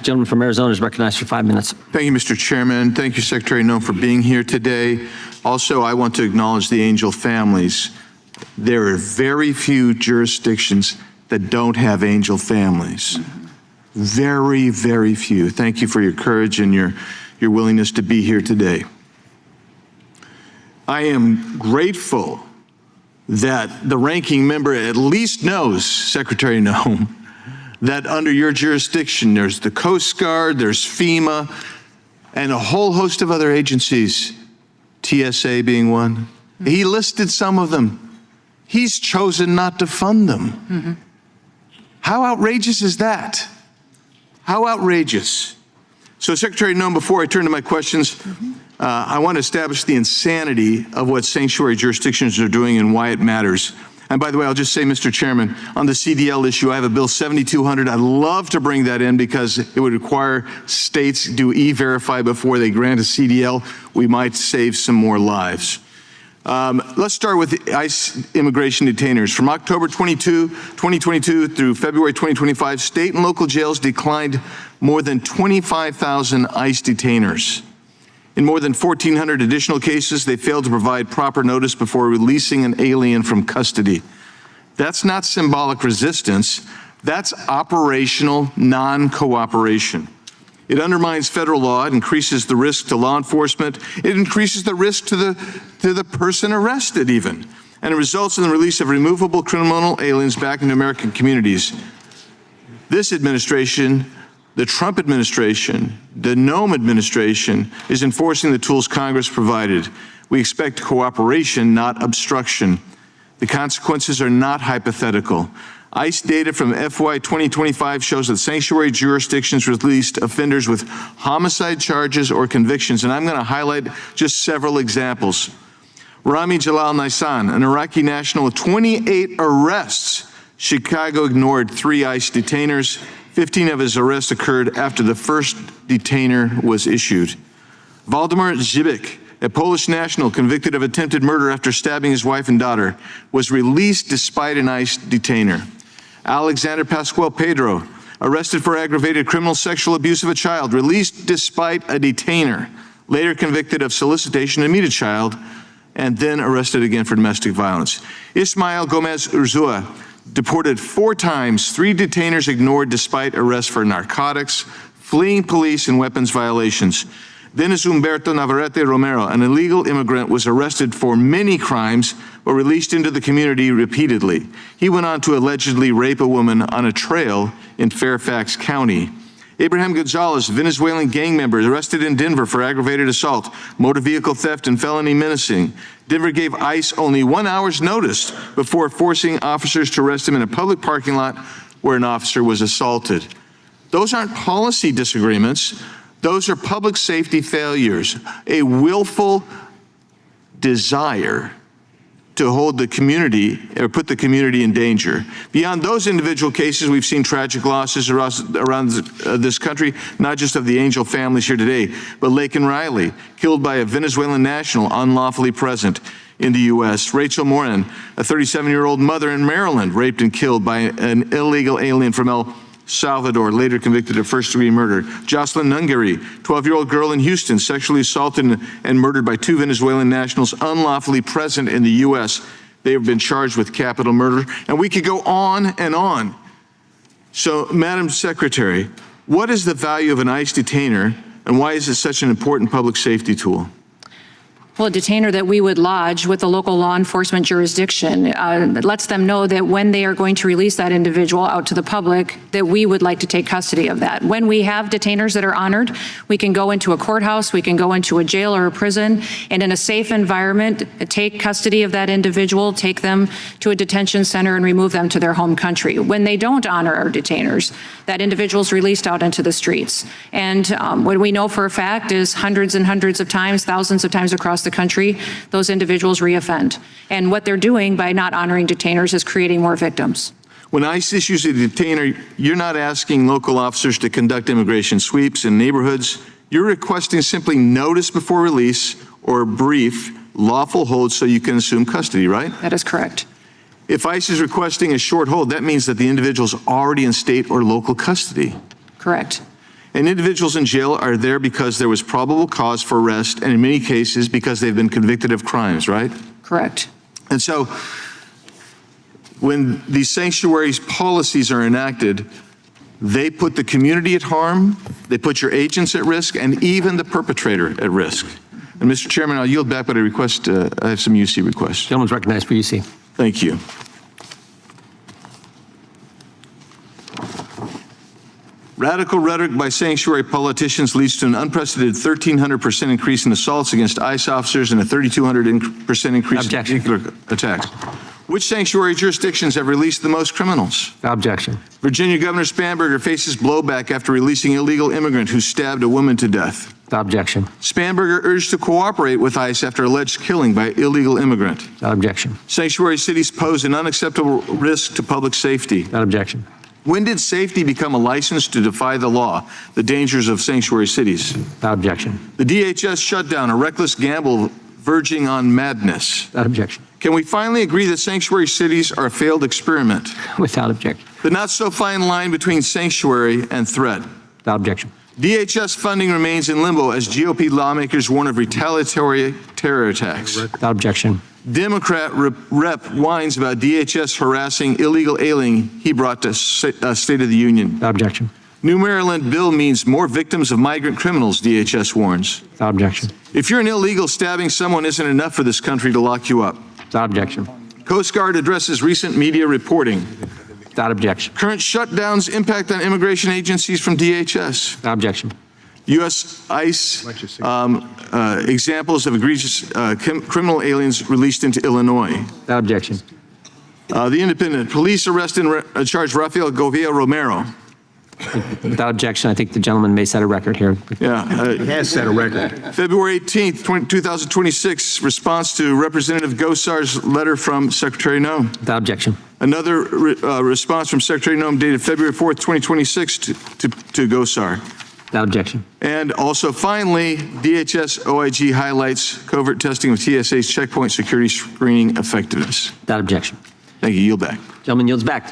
Gentleman from Arizona is recognized for 5 minutes. Thank you, Mr. Chairman. Thank you, Secretary Noem, for being here today. Also, I want to acknowledge the angel families. There are very few jurisdictions that don't have angel families. Very, very few. Thank you for your courage and your willingness to be here today. I am grateful that the ranking member at least knows, Secretary Noem, that under your jurisdiction, there's the Coast Guard, there's FEMA, and a whole host of other agencies, TSA being one. He listed some of them. He's chosen not to fund them. How outrageous is that? How outrageous? So, Secretary Noem, before I turn to my questions, I want to establish the insanity of what sanctuary jurisdictions are doing and why it matters. And by the way, I'll just say, Mr. Chairman, on the CDL issue, I have a bill 7200. I'd love to bring that in because it would require states do e-verify before they grant a CDL. We might save some more lives. Let's start with ICE immigration detainers. From October 2022 through February 2025, state and local jails declined more than 25,000 ICE detainers. In more than 1,400 additional cases, they failed to provide proper notice before releasing an alien from custody. That's not symbolic resistance. That's operational non-cooperation. It undermines federal law. It increases the risk to law enforcement. It increases the risk to the person arrested even. And it results in the release of removable criminal aliens back into American communities. This administration, the Trump administration, the Noem administration, is enforcing the tools Congress provided. We expect cooperation, not obstruction. The consequences are not hypothetical. ICE data from FY 2025 shows that sanctuary jurisdictions released offenders with homicide charges or convictions, and I'm going to highlight just several examples. Rami Jalal Naisan, an Iraqi national with 28 arrests. Chicago ignored 3 ICE detainers. 15 of his arrests occurred after the first detainer was issued. Waldemar Zibik, a Polish national convicted of attempted murder after stabbing his wife and daughter, was released despite an ICE detainer. Alexander Pascual Pedro, arrested for aggravated criminal sexual abuse of a child, released despite a detainer, later convicted of solicitation to meet a child, and then arrested again for domestic violence. Ismael Gomez Urzua, deported 4 times, 3 detainers ignored despite arrest for narcotics, fleeing police, and weapons violations. Dennis Humberto Navarrete Romero, an illegal immigrant, was arrested for many crimes but released into the community repeatedly. He went on to allegedly rape a woman on a trail in Fairfax County. Abraham Gonzalez, Venezuelan gang member, arrested in Denver for aggravated assault, motor vehicle theft, and felony menacing. Denver gave ICE only 1 hour's notice before forcing officers to arrest him in a public parking lot where an officer was assaulted. Those aren't policy disagreements. Those are public safety failures, a willful desire to hold the community or put the community in danger. Beyond those individual cases, we've seen tragic losses around this country, not just of the angel families here today, but Laken Riley, killed by a Venezuelan national unlawfully present in the U.S. Rachel Morin, a 37-year-old mother in Maryland, raped and killed by an illegal alien from El Salvador, later convicted of first-degree murder. Jocelyn Nungary, 12-year-old girl in Houston, sexually assaulted and murdered by 2 Venezuelan nationals unlawfully present in the U.S. They have been charged with capital murder, and we could go on and on. So, Madam Secretary, what is the value of an ICE detainer, and why is it such an important public safety tool? Well, a detainer that we would lodge with the local law enforcement jurisdiction lets them know that when they are going to release that individual out to the public, that we would like to take custody of that. When we have detainers that are honored, we can go into a courthouse, we can go into a jail or a prison, and in a safe environment, take custody of that individual, take them to a detention center, and remove them to their home country. When they don't honor our detainers, that individual is released out into the streets. And what we know for a fact is hundreds and hundreds of times, thousands of times across the country, those individuals reoffend. And what they're doing by not honoring detainers is creating more victims. When ICE issues a detainer, you're not asking local officers to conduct immigration sweeps in neighborhoods. You're requesting simply notice before release or brief lawful hold so you can assume custody, right? That is correct. If ICE is requesting a short hold, that means that the individual is already in state or local custody. Correct. And individuals in jail are there because there was probable cause for arrest, and in many cases because they've been convicted of crimes, right? Correct. And so when these sanctuaries policies are enacted, they put the community at harm, they put your agents at risk, and even the perpetrator at risk. And Mr. Chairman, I'll yield back, but I have some UC requests. Gentleman's recognized for UC. Thank you. Radical rhetoric by sanctuary politicians leads to an unprecedented 1,300% increase in assaults against ICE officers and a 3,200% increase Objection. in vehicular attacks. Which sanctuary jurisdictions have released the most criminals? Objection. Virginia Governor Spanberger faces blowback after releasing illegal immigrant who stabbed a woman to death. Objection. Spanberger urged to cooperate with ICE after alleged killing by illegal immigrant. Objection. Sanctuary cities pose an unacceptable risk to public safety. Objection. When did safety become a license to defy the law? The dangers of sanctuary cities. Objection. The DHS shutdown, a reckless gamble verging on madness. Objection. Can we finally agree that sanctuary cities are a failed experiment? Without objection. The not so fine line between sanctuary and threat. Without objection. DHS funding remains in limbo as GOP lawmakers warn of retaliatory terror attacks. Without objection. Democrat rep whines about DHS harassing illegal alien he brought to State of the Union. Without objection. New Maryland bill means more victims of migrant criminals, DHS warns. Without objection. If you're an illegal, stabbing someone isn't enough for this country to lock you up. Without objection. Coast Guard addresses recent media reporting. Without objection. Current shutdowns impact on immigration agencies from DHS. Without objection. U.S. ICE examples of egregious criminal aliens released into Illinois. Without objection. The Independent police arrest and charge Rafael Govia Romero. Without objection, I think the gentleman may set a record here. Yeah. He has set a record. February 18th, 2026, response to Representative Gosar's letter from Secretary Noem. Without objection. Another response from Secretary Noem dated February 4th, 2026 to Gosar. Without objection. And also finally, DHS OIG highlights covert testing of TSA's checkpoint security screening effectiveness. Without objection. Thank you. Yield back. Gentleman yields back.